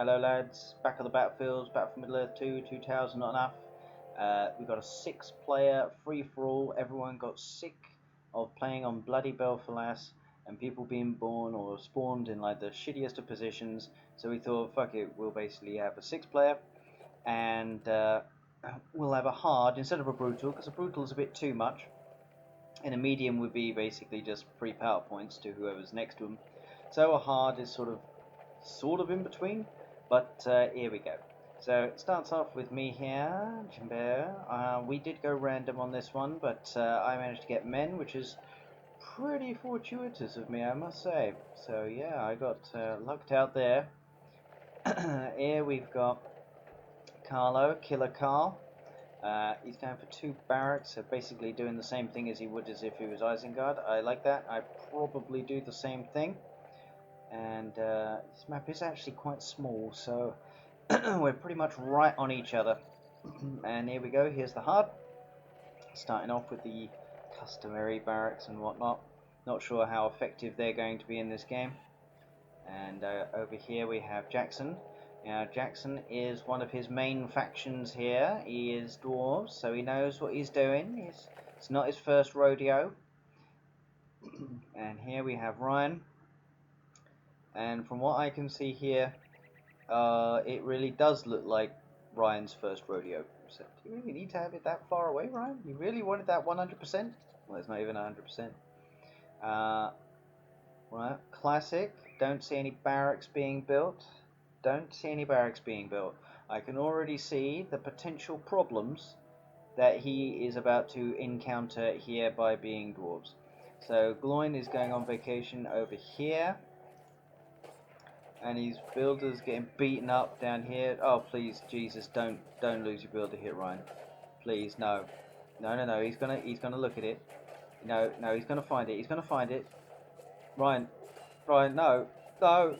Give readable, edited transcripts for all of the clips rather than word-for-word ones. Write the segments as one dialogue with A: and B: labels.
A: Hello lads, back on the battlefields, back from Middle Earth 2, Two Towers not enough. We got a 6-player free-for-all. Everyone got sick of playing on bloody Belfalas and people being born or spawned in like the shittiest of positions. So we thought, fuck it, we'll basically have a 6-player and we'll have a hard instead of a brutal, because a brutal is a bit too much. And a medium would be basically just free power points to whoever's next to them. So a hard is sort of in between. But here we go. So it starts off with me here, Jimbo. We did go random on this one, but I managed to get men, which is pretty fortuitous of me, I must say. So yeah, I got lucked out there. Here we've got Carlo, Killer Carl. He's going for 2 barracks, so basically doing the same thing as he would as if he was Isengard. I like that. I probably do the same thing. And this map is actually quite small, so we're pretty much right on each other. And here we go, here's the hard. Starting off with the customary barracks and whatnot. Not sure how effective they're going to be in this game. And over here we have Jackson. Now Jackson is one of his main factions here. He is dwarves, so he knows what he's doing. It's not his first rodeo. And here we have Ryan. And from what I can see here, it really does look like Ryan's first rodeo. So, do you really need to have it that far away, Ryan? You really wanted that 100%? Well, it's not even 100%. Right, classic. Don't see any barracks being built. Don't see any barracks being built. I can already see the potential problems that he is about to encounter here by being dwarves. So Gloin is going on vacation over here. And his builder's getting beaten up down here. Oh please, Jesus, don't lose your builder here, Ryan. Please, no. No. He's gonna look at it. No, he's gonna find it. He's gonna find it. Ryan, no. Oh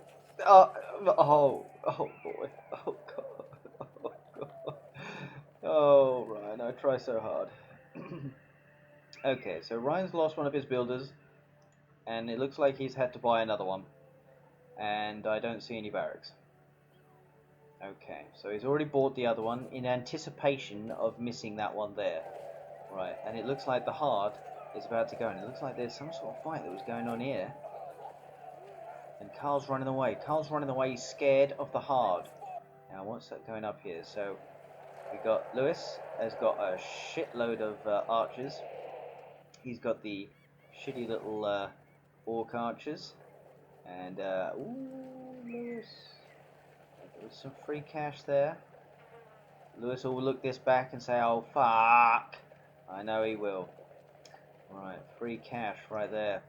A: boy. Oh god. Oh god. Oh Ryan, I try so hard. Okay, so Ryan's lost one of his builders, and it looks like he's had to buy another one. And I don't see any barracks. Okay, so he's already bought the other one in anticipation of missing that one there. Right, and it looks like the hard is about to go, and it looks like there's some sort of fight that was going on here. And Carl's running away. He's scared of the hard. Now, what's that going up here? So, we got Lewis has got a shitload of archers. He's got the shitty little orc archers. And, ooh, Lewis. There's some free cash there. Lewis will look this back and say, oh, fuck. I know he will. Right, free cash right there.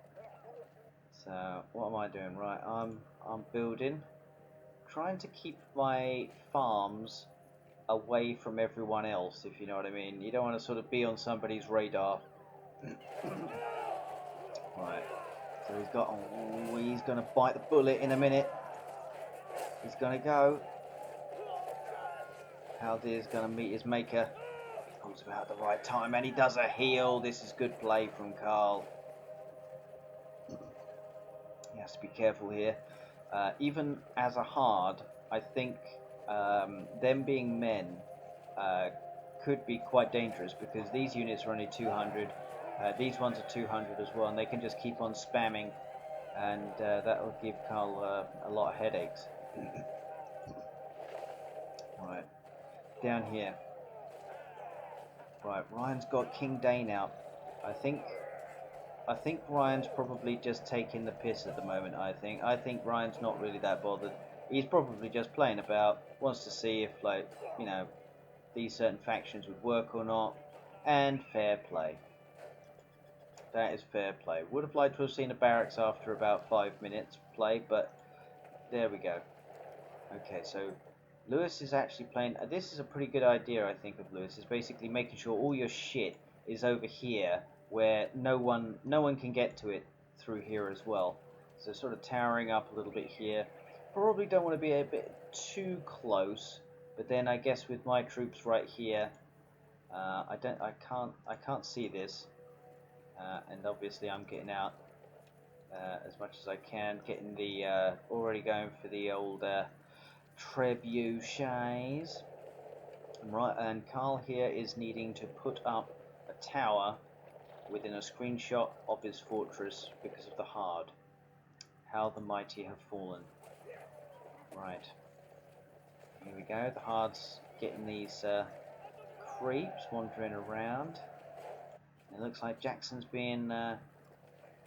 A: So, what am I doing? Right, I'm building. Trying to keep my farms away from everyone else, if you know what I mean. You don't want to sort of be on somebody's radar. Right. So he's going to bite the bullet in a minute. He's going to go. Haldir's going to meet his maker. He pulls him out at the right time, and he does a heal. This is good play from Carl. He has to be careful here. Even as a hard, I think them being men could be quite dangerous, because these units are only 200. These ones are 200 as well, and they can just keep on spamming, and that will give Carl a lot of headaches. Right, down here. Right, Ryan's got King Dane out. I think Ryan's probably just taking the piss at the moment. I think Ryan's not really that bothered. He's probably just playing about, wants to see if, like, you know, these certain factions would work or not, and fair play. That is fair play. Would have liked to have seen a barracks after about 5 minutes play, but there we go. Okay, so Lewis is actually playing. This is a pretty good idea, I think, of Lewis. Is basically making sure all your shit is over here, where no one can get to it through here as well. So sort of towering up a little bit here. Probably don't want to be a bit too close, but then I guess with my troops right here, I can't see this. And obviously I'm getting out as much as I can, getting the already going for the old trebuchets. Right, and Carl here is needing to put up a tower within a screenshot of his fortress because of the hard. How the mighty have fallen. Right. Here we go. The hard's getting these creeps wandering around. It looks like Jackson's being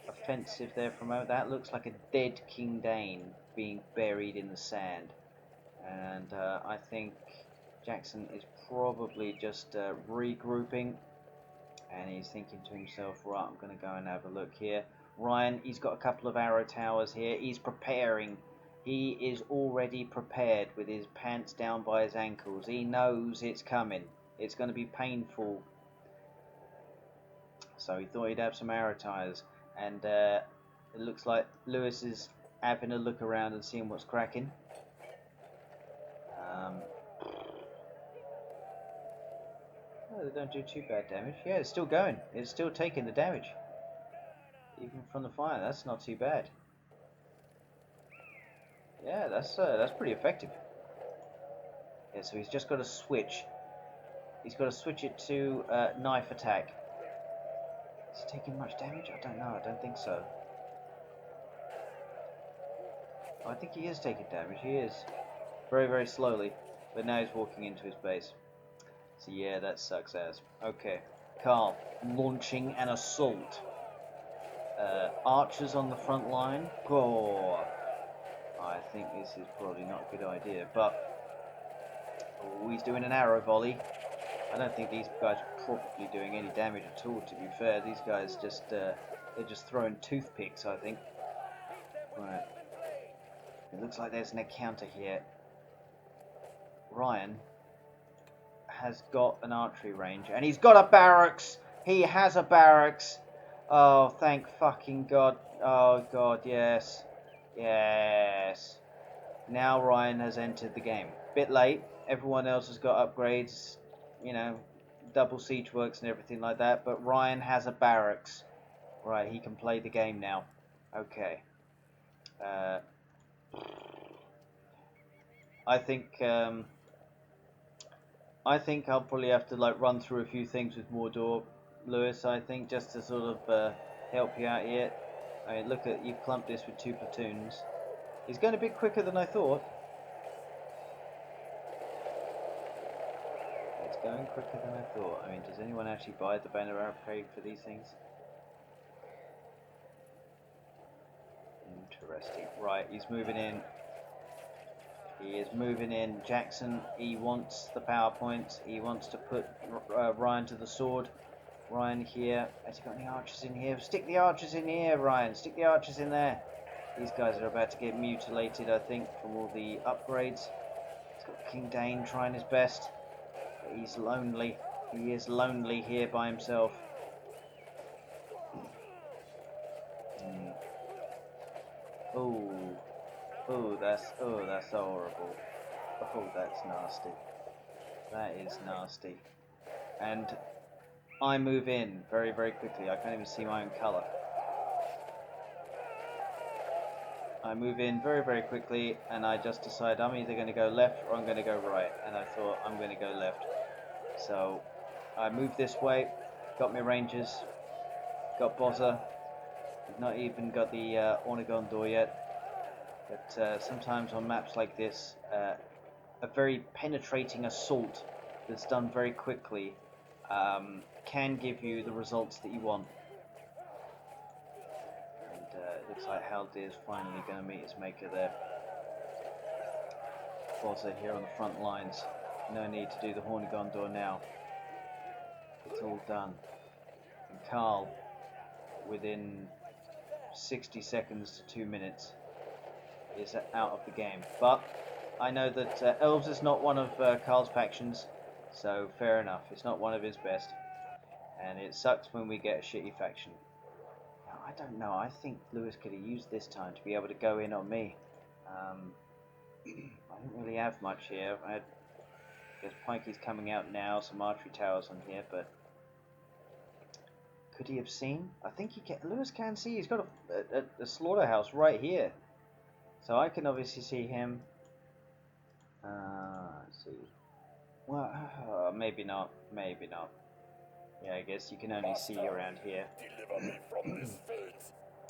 A: offensive there for a moment. That looks like a dead King Dane being buried in the sand. And I think Jackson is probably just regrouping. And he's thinking to himself, right, I'm going to go and have a look here. Ryan, he's got a couple of arrow towers here. He's preparing. He is already prepared with his pants down by his ankles. He knows it's coming. It's going to be painful. So he thought he'd have some arrow towers. And it looks like Lewis is having a look around and seeing what's cracking. Oh, they don't do too bad damage. Yeah, it's still going. It's still taking the damage. Even from the fire, that's not too bad. Yeah, that's pretty effective. Yeah, so he's just got to switch. He's got to switch it to knife attack. Is he taking much damage? I don't know. I don't think so. Oh, I think he is taking damage. He is. Very, very slowly. But now he's walking into his base. So yeah, that sucks ass. Okay. Carl, launching an assault. Archers on the front line. Oh, I think this is probably not a good idea. But oh, he's doing an arrow volley. I don't think these guys are probably doing any damage at all, to be fair. These guys just, they're just throwing toothpicks, I think. Right. It looks like there's an encounter here. Ryan has got an archery range, and he's got a barracks! He has a barracks! Oh, thank fucking God. Oh, God, yes. Yes. Now Ryan has entered the game. Bit late. Everyone else has got upgrades, you know, double siege works and everything like that, but Ryan has a barracks. Right, he can play the game now. Okay. I think I'll probably have to like run through a few things with Mordor, Lewis. I think just to sort of help you out here. I mean, look at you've clumped this with 2 platoons. He's going a bit quicker than I thought. It's going quicker than I thought. I mean, does anyone actually buy the banner upgrade for these things? Interesting. Right, he's moving in. He is moving in. Jackson, he wants the power points. He wants to put Ryan to the sword. Ryan here. Has he got any archers in here? Stick the archers in here, Ryan. Stick the archers in there. These guys are about to get mutilated, I think, from all the upgrades. He's got King Dane trying his best. But he's lonely. He is lonely here by himself. Oh. Oh, that's horrible. Oh, that's nasty. That is nasty. And I move in very, very quickly. I can't even see my own colour. I move in very, very quickly, and I just decide I'm either going to go left or I'm going to go right. And I thought I'm going to go left. So I moved this way, got my rangers, got Bozza. Not even got the Ornagon door yet. But sometimes on maps like this, a very penetrating assault that's done very quickly can give you the results that you want. And it looks like Haldir's finally going to meet his maker there. Bozza here on the front lines. No need to do the Hornigondor now. It's all done. And Carl, within 60 seconds to 2 minutes, is out of the game. But I know that Elves is not one of Carl's factions, so fair enough. It's not one of his best. And it sucks when we get a shitty faction. Now, I don't know. I think Lewis could have used this time to be able to go in on me. I don't really have much here. I guess Pikey's coming out now, some archery towers on here, but could he have seen? I think he can. Lewis can see. He's got a slaughterhouse right here. So I can obviously see him. see. Well, maybe not. Maybe not. Yeah, I guess you can only see around here.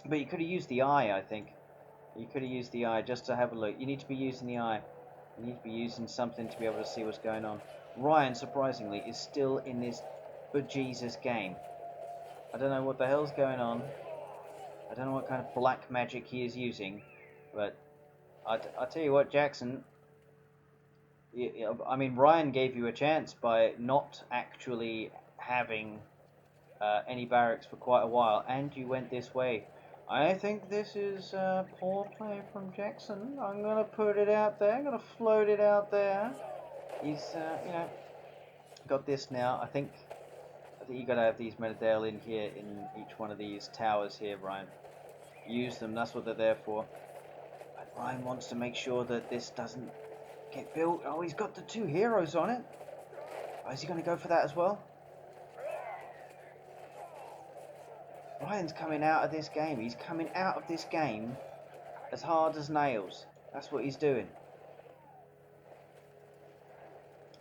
A: But you could have used the eye, I think. You could have used the eye just to have a look. You need to be using the eye. You need to be using something to be able to see what's going on. Ryan, surprisingly, is still in this bejesus game. I don't know what the hell's going on. I don't know what kind of black magic he is using. But I tell you what, Jackson. I mean, Ryan gave you a chance by not actually having any barracks for quite a while, and you went this way. I think this is poor play from Jackson. I'm going to put it out there. I'm going to float it out there. He's, got this now. I think you got to have these Menadale in here in each one of these towers here, Ryan. Use them. That's what they're there for. But Ryan wants to make sure that this doesn't get built. Oh, he's got the 2 heroes on it. Oh, is he going to go for that as well? Ryan's coming out of this game. He's coming out of this game as hard as nails. That's what he's doing.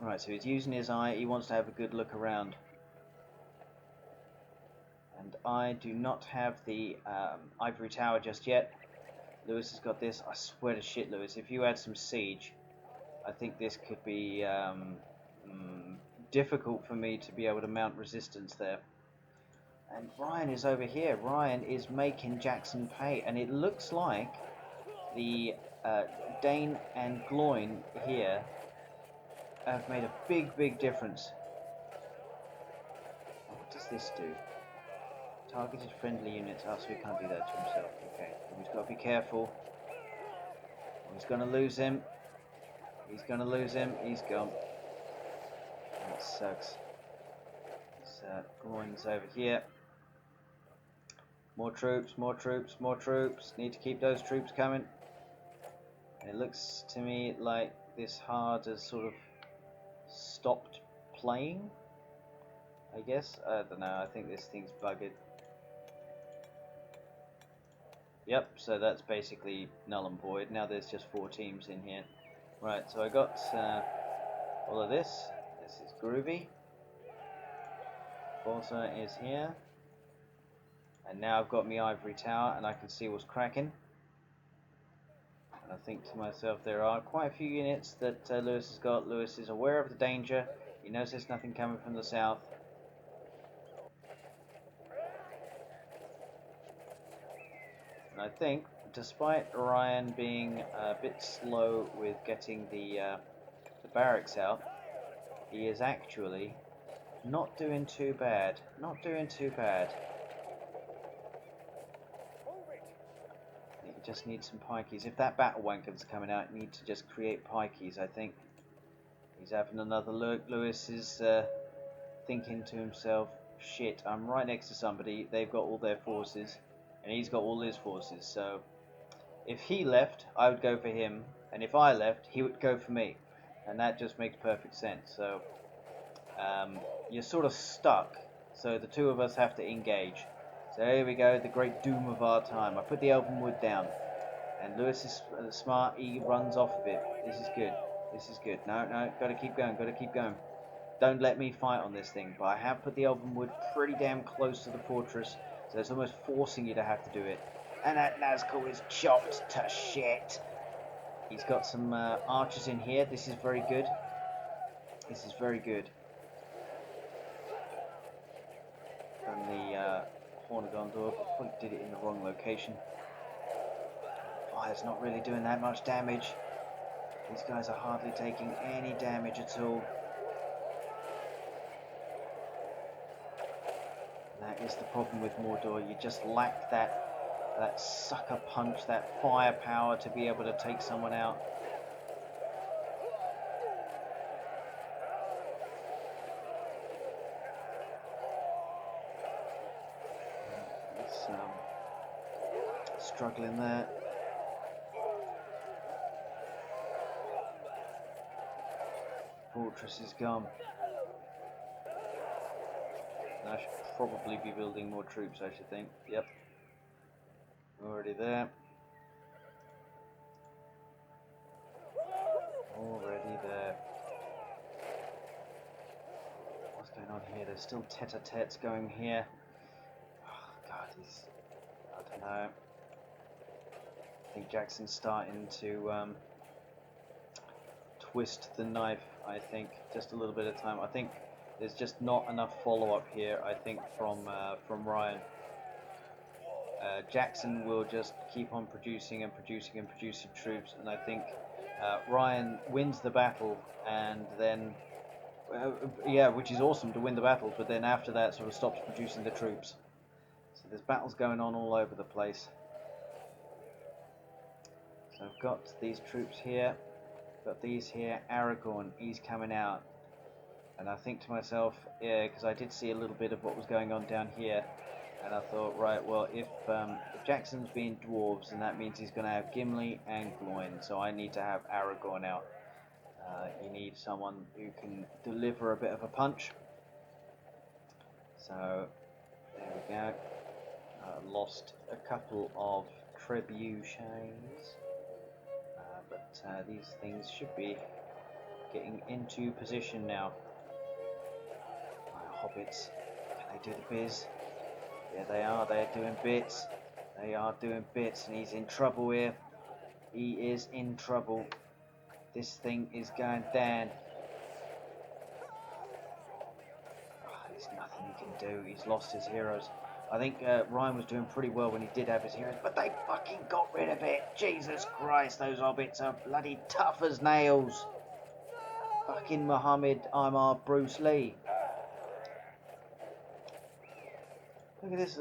A: Right, so he's using his eye. He wants to have a good look around. And I do not have the ivory tower just yet. Lewis has got this. I swear to shit, Lewis, if you had some siege, I think this could be difficult for me to be able to mount resistance there. And Ryan is over here. Ryan is making Jackson pay. And it looks like the Dane and Gloin here have made a big, big difference. What does this do? Targeted friendly units. Oh, so he can't do that to himself. Okay. He's got to be careful. He's going to lose him. He's going to lose him. He's gone. That sucks. Gloin's over here. More troops, more troops, more troops. Need to keep those troops coming. It looks to me like this hard has sort of stopped playing, I guess. I don't know, I think this thing's buggered. Yep, so that's basically null and void. Now there's just 4 teams in here. Right, so I got all of this. This is groovy. Forza is here. And now I've got my ivory tower and I can see what's cracking. And I think to myself, there are quite a few units that Lewis has got. Lewis is aware of the danger. He knows there's nothing coming from the south. And I think, despite Ryan being a bit slow with getting the barracks out, he is actually not doing too bad. Not doing too bad. He just needs some pikeys. If that battle wanker's coming out, you need to just create pikeys, I think. He's having another look. Lewis is thinking to himself, shit, I'm right next to somebody. They've got all their forces, and he's got all his forces. So if he left, I would go for him, and if I left, he would go for me. And that just makes perfect sense. So you're sort of stuck. So the 2 of us have to engage. So here we go, the great doom of our time. I put the elven wood down, and Lewis is smart. He runs off a bit. This is good. This is good. No, got to keep going. Got to keep going. Don't let me fight on this thing. But I have put the elven wood pretty damn close to the fortress, so it's almost forcing you to have to do it. And that Nazgul is chopped to shit. He's got some archers in here. This is very good. This is very good. And the Horn of Gondor, but probably did it in the wrong location. Fire's not really doing that much damage. These guys are hardly taking any damage at all. And that is the problem with Mordor. You just lack that sucker punch, that firepower to be able to take someone out. Struggling there. Fortress is gone. I should probably be building more troops, I should think. Yep. Already there. Already there. there's still tete-a-tetes going here. Oh, God, I don't know. I think Jackson's starting to twist the knife, I think, just a little bit of time. I think there's just not enough follow-up here, I think, from Ryan. Jackson will just keep on producing and producing and producing troops, and I think Ryan wins the battle, and then, yeah, which is awesome to win the battle, but then after that sort of stops producing the troops. So there's battles going on all over the place. So I've got these troops here, got these here. Aragorn, he's coming out, and I think to myself, yeah, because I did see a little bit of what was going on down here, and I thought, right, well, if Jackson's being dwarves, then that means he's going to have Gimli and Gloin, so I need to have Aragorn out. You need someone who can deliver a bit of a punch. So there we go. Lost a couple of trebuchets. But these things should be getting into position now. My hobbits, can they do the biz? Yeah, they are. They're doing bits. They are doing bits, and he's in trouble here. He is in trouble. This thing is going down. Oh, there's nothing he can do. He's lost his heroes. I think Ryan was doing pretty well when he did have his heroes, but they fucking got rid of it. Jesus Christ, those hobbits are bloody tough as nails. Fucking Muhammad, I'm our Bruce Lee. Look at this,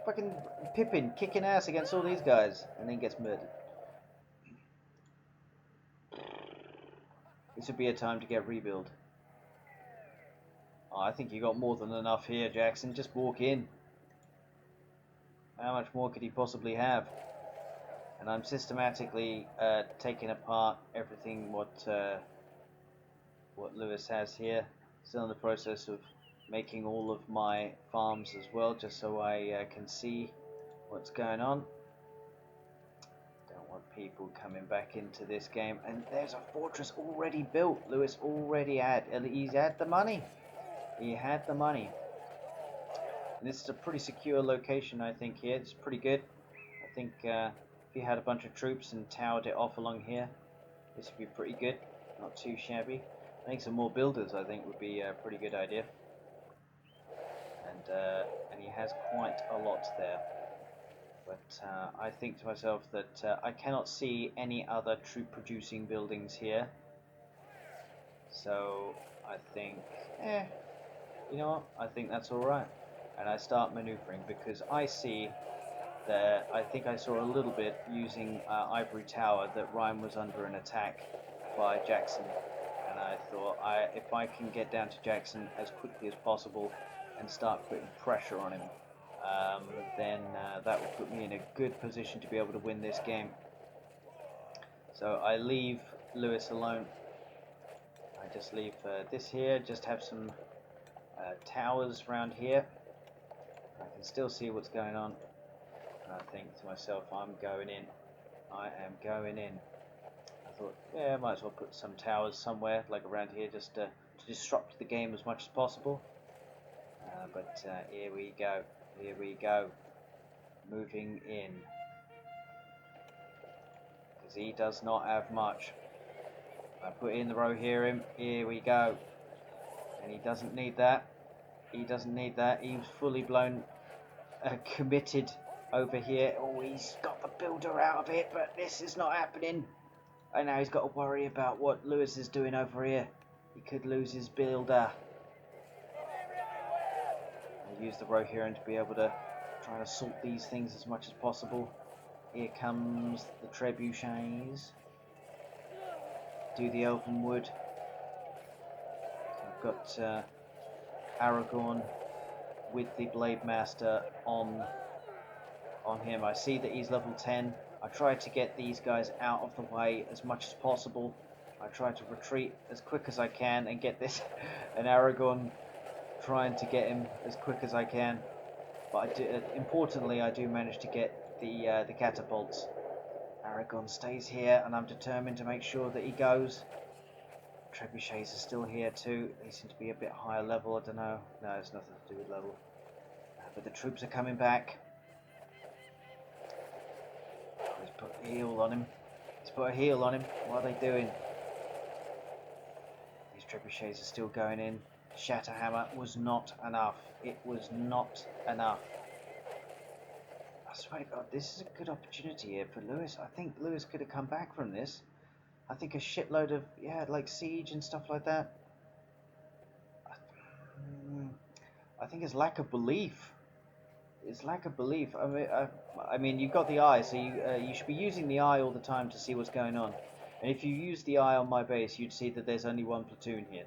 A: fucking Pippin kicking ass against all these guys, and then gets murdered. This would be a time to get rebuild. Oh, I think you got more than enough here, Jackson. Just walk in. How much more could he possibly have? And I'm systematically taking apart everything what Lewis has here. Still in the process of making all of my farms as well, just so I can see what's going on. Don't want people coming back into this game. And there's a fortress already built. Lewis already had. He's had the money. He had the money. And this is a pretty secure location, I think, here. It's pretty good. I think if you had a bunch of troops and towered it off along here, this would be pretty good. Not too shabby. I think some more builders, I think, would be a pretty good idea. And he has quite a lot there. But I think to myself that I cannot see any other troop-producing buildings here. So I think, you know what? I think that's all right. And I start maneuvering because I see that I think I saw a little bit using Ivory Tower that Ryan was under an attack by Jackson. And I thought, if I can get down to Jackson as quickly as possible and start putting pressure on him, then that will put me in a good position to be able to win this game. So I leave Lewis alone. I just leave this here, just have some towers around here. I can still see what's going on. And I think to myself, I'm going in. I am going in. I thought, yeah, I might as well put some towers somewhere, like around here, just to disrupt the game as much as possible. But here we go. Here we go. Moving in. Because he does not have much. I put in the row here. Here we go. And he doesn't need that. He doesn't need that. He's fully blown committed over here. Oh, he's got the builder out of it, but this is not happening. And now he's got to worry about what Lewis is doing over here. He could lose his builder. I use the Rohirrim to be able to try to assault these things as much as possible. Here comes the trebuchets. Do the elven wood. I've got Aragorn with the Blade Master on him. I see that he's level 10. I try to get these guys out of the way as much as possible. I try to retreat as quick as I can and get this an Aragorn, trying to get him as quick as I can. But importantly, I do manage to get the catapults. Aragorn stays here, and I'm determined to make sure that he goes. Trebuchets are still here too. They seem to be a bit higher level. I don't know. No, it's nothing to do with level. But the troops are coming back. Oh, he's put a heal on him. He's put a heal on him. What are they doing? These trebuchets are still going in. Shatterhammer was not enough. It was not enough. I swear to God, this is a good opportunity here for Lewis. I think Lewis could have come back from this. I think a shitload of, yeah, like siege and stuff like that. I think it's lack of belief. It's lack of belief. I mean, you've got the eye, so you should be using the eye all the time to see what's going on. And if you use the eye on my base, you'd see that there's only one platoon here.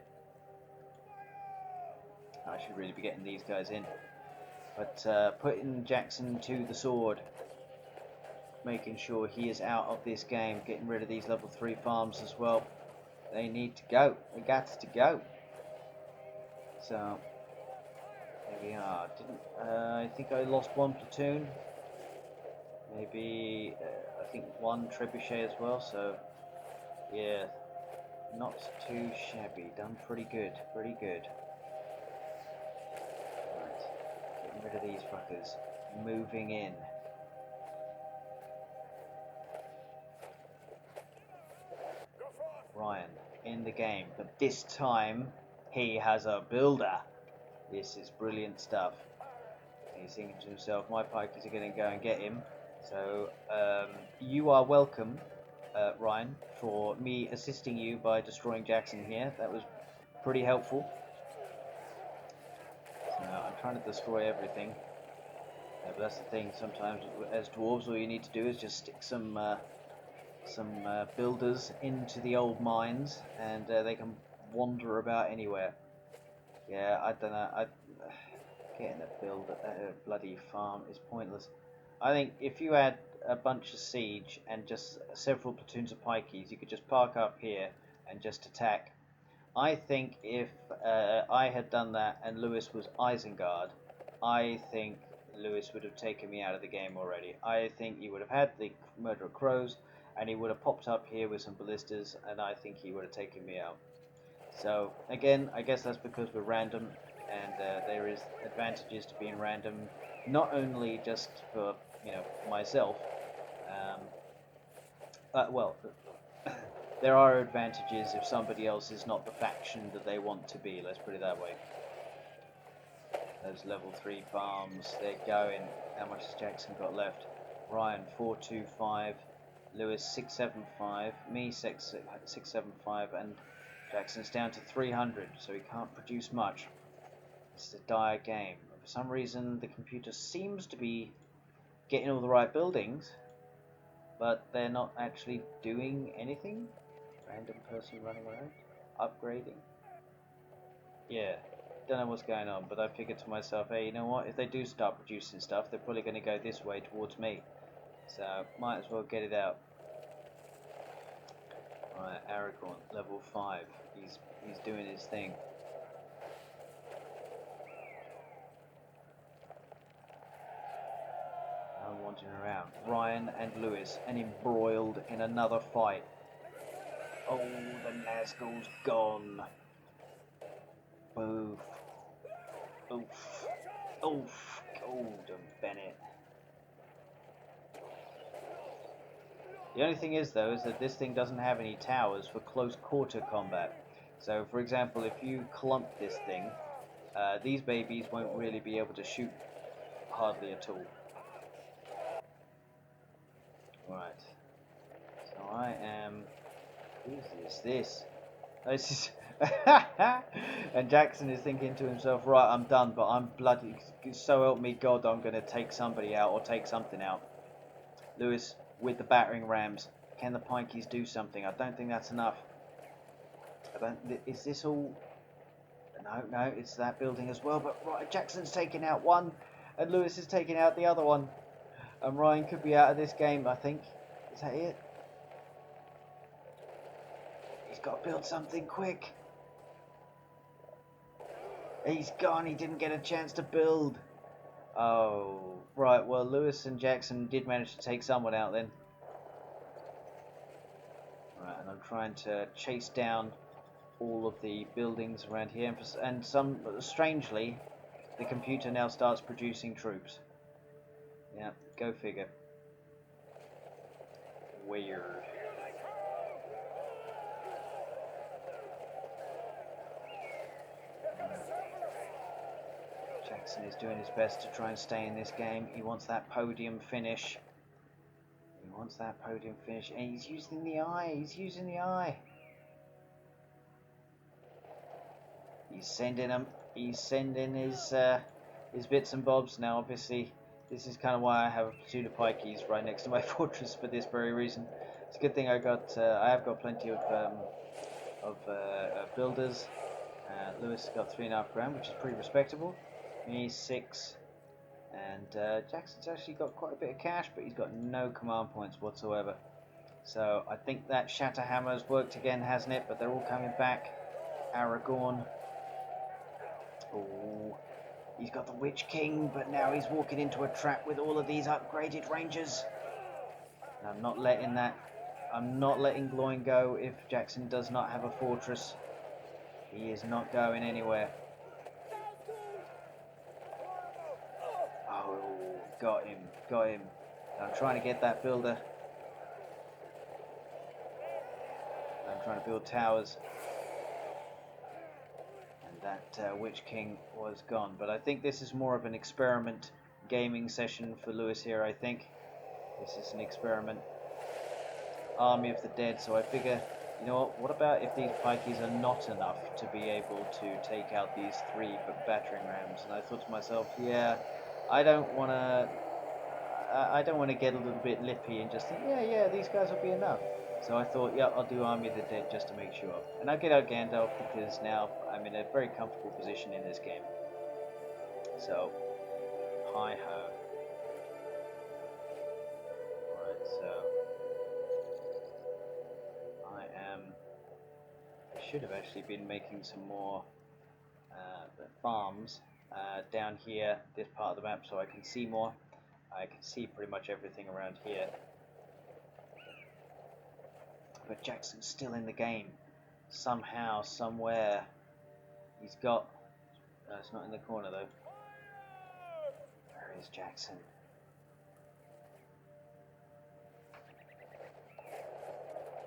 A: I should really be getting these guys in. But putting Jackson to the sword, making sure he is out of this game, getting rid of these level 3 farms as well. They need to go. They got to go. So there we are. I think I lost one platoon. Maybe I think one trebuchet as well. So yeah, not too shabby. Done pretty good. Pretty good. Right, getting rid of these fuckers. Moving in. Ryan in the game, but this time he has a builder. This is brilliant stuff. He's thinking to himself, my pikers are going to go and get him. So you are welcome, Ryan, for me assisting you by destroying Jackson here. That was pretty helpful. So I'm trying to destroy everything. But that's the thing, sometimes as dwarves all you need to do is just stick some builders into the old mines and they can wander about anywhere. Yeah, I don't know. Getting a bloody farm is pointless. I think if you had a bunch of siege and just several platoons of pikeys, you could just park up here and just attack. I think if I had done that and Lewis was Isengard, I think Lewis would have taken me out of the game already. I think he would have had the Murder of Crows and he would have popped up here with some ballistas and I think he would have taken me out. So again, I guess that's because we're random and there is advantages to being random, not only just for myself. Well, there are advantages if somebody else is not the faction that they want to be. Let's put it that way. Those level 3 farms, they're going. How much has Jackson got left? Ryan 425, Lewis 675, me 675, and Jackson's down to 300, so he can't produce much. It's a dire game. For some reason, the computer seems to be getting all the right buildings, but they're not actually doing anything. Random person running around, upgrading. Yeah, don't know what's going on, but I figured to myself, hey, you know what? If they do start producing stuff, they're probably going to go this way towards me. So might as well get it out. Right, Aragorn, level 5. He's doing his thing. I'm wandering around. Ryan and Lewis, and embroiled in another fight. Oh, the Nazgul's gone. Oof. Oof. Oof. Golden Bennett. The only thing is, though, is that this thing doesn't have any towers for close quarter combat. So, for example, if you clump this thing, these babies won't really be able to shoot hardly at all. Right. So I am... Who's this? This is... And Jackson is thinking to himself, right, I'm done, but I'm bloody... So help me God, I'm going to take somebody out or take something out. Lewis, with the battering rams, can the pikeys do something? I don't think that's enough. Is this all... No, it's that building as well, but right, Jackson's taking out one, and Lewis is taking out the other one. And Ryan could be out of this game, I think. Is that it? He's got to build something quick. He's gone, he didn't get a chance to build. Oh, right, well, Lewis and Jackson did manage to take someone out then. Right, and I'm trying to chase down all of the buildings around here, and some strangely, the computer now starts producing troops. Yeah, go figure. Weird. Jackson is doing his best to try and stay in this game. He wants that podium finish. He wants that podium finish, and he's using the eye. He's using the eye. He's sending them. He's sending his bits and bobs. Now, obviously, this is kind of why I have a platoon of pikeys right next to my fortress for this very reason. It's a good thing I have got plenty of builders. Lewis got 3.5 grand, which is pretty respectable. Me 6, and Jackson's actually got quite a bit of cash, but he's got no command points whatsoever. So I think that Shatterhammer's worked again, hasn't it? But they're all coming back. Aragorn. Oh, he's got the Witch King, but now he's walking into a trap with all of these upgraded rangers. And I'm not letting Gloin go if Jackson does not have a fortress. He is not going anywhere. Oh, got him. I'm trying to get that builder. I'm trying to build towers. That Witch King was gone, but I think this is more of an experiment gaming session for Lewis here. I think this is an experiment army of the dead, so I figure, you know what about if these pikeys are not enough to be able to take out these 3 battering rams? And I thought to myself, yeah, I don't want to get a little bit lippy and just think, yeah, these guys will be enough. So I thought, yeah, I'll do Army of the Dead just to make sure. And I'll get out Gandalf because now I'm in a very comfortable position in this game. So, hi-ho. Alright, so I should have actually been making some more farms down here, this part of the map, so I can see more. I can see pretty much everything around here. But Jackson's still in the game. Somehow, somewhere, he's got... it's not in the corner, though. Where is Jackson?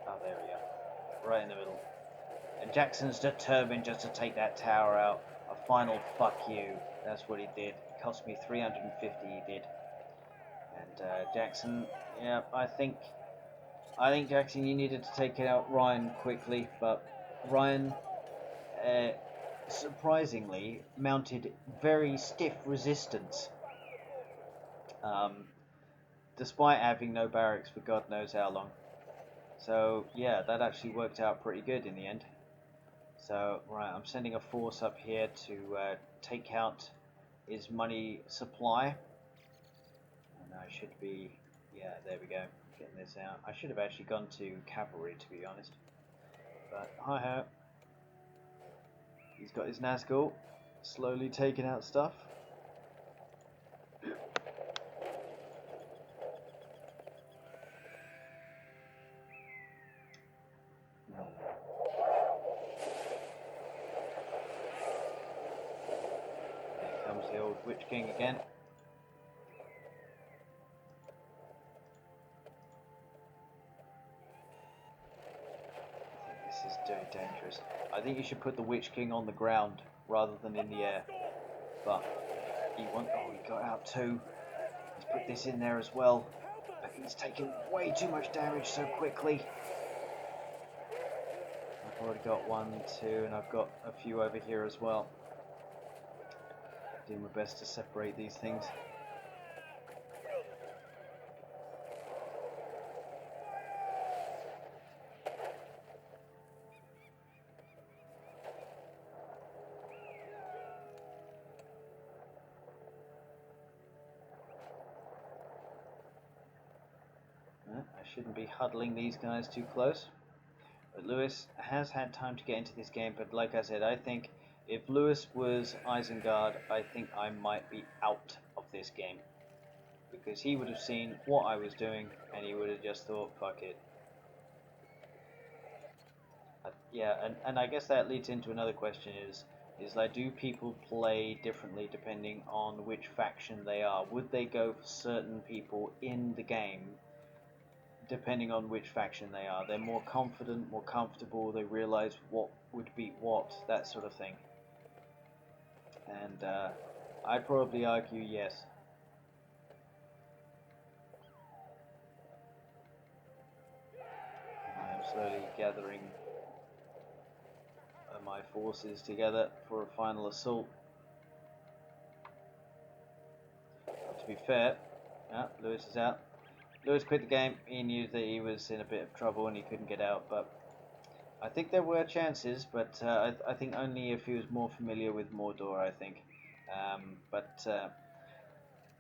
A: Oh, there we are. Right in the middle. And Jackson's determined just to take that tower out. A final fuck you. That's what he did. It cost me 350, he did. And Jackson, yeah, I think Jackson, you needed to take out Ryan quickly, but Ryan surprisingly mounted very stiff resistance, despite having no barracks for God knows how long. So yeah, that actually worked out pretty good in the end. So right, I'm sending a force up here to take out his money supply, and I should be, yeah, there we go. Getting this out. I should have actually gone to cavalry, to be honest. But hi-ho. He's got his Nazgul, slowly taking out stuff. There comes the old Witch King again. This is very dangerous. I think you should put the Witch King on the ground rather than in the air. But he got out 2. Let's put this in there as well. But he's taken way too much damage so quickly. I've already got 1, 2, and I've got a few over here as well. Doing my best to separate these things. I shouldn't be huddling these guys too close. But Lewis has had time to get into this game, but like I said, I think if Lewis was Isengard, I think I might be out of this game. Because he would have seen what I was doing, and he would have just thought, fuck it. Yeah, and I guess that leads into another question is like, do people play differently depending on which faction they are? Would they go for certain people in the game depending on which faction they are? They're more confident, more comfortable, they realize what would beat what, that sort of thing. And I'd probably argue yes. I'm slowly gathering my forces together for a final assault. To be fair, Lewis is out. Lewis quit the game. He knew that he was in a bit of trouble and he couldn't get out. But I think there were chances, but I think only if he was more familiar with Mordor. I think. But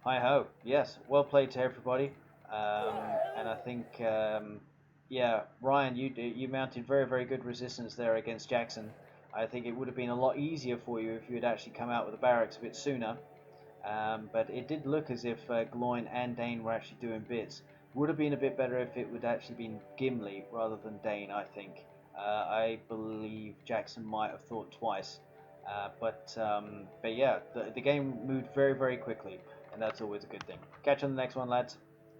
A: hi ho, yes, well played to everybody. And I think, yeah, Ryan, you mounted very good resistance there against Jackson. I think it would have been a lot easier for you if you had actually come out with the barracks a bit sooner. But it did look as if Gloin and Dane were actually doing bits. Would have been a bit better if it would actually been Gimli rather than Dane, I think. I believe Jackson might have thought twice. But yeah, the game moved very quickly, and that's always a good thing. Catch you on the next one, lads.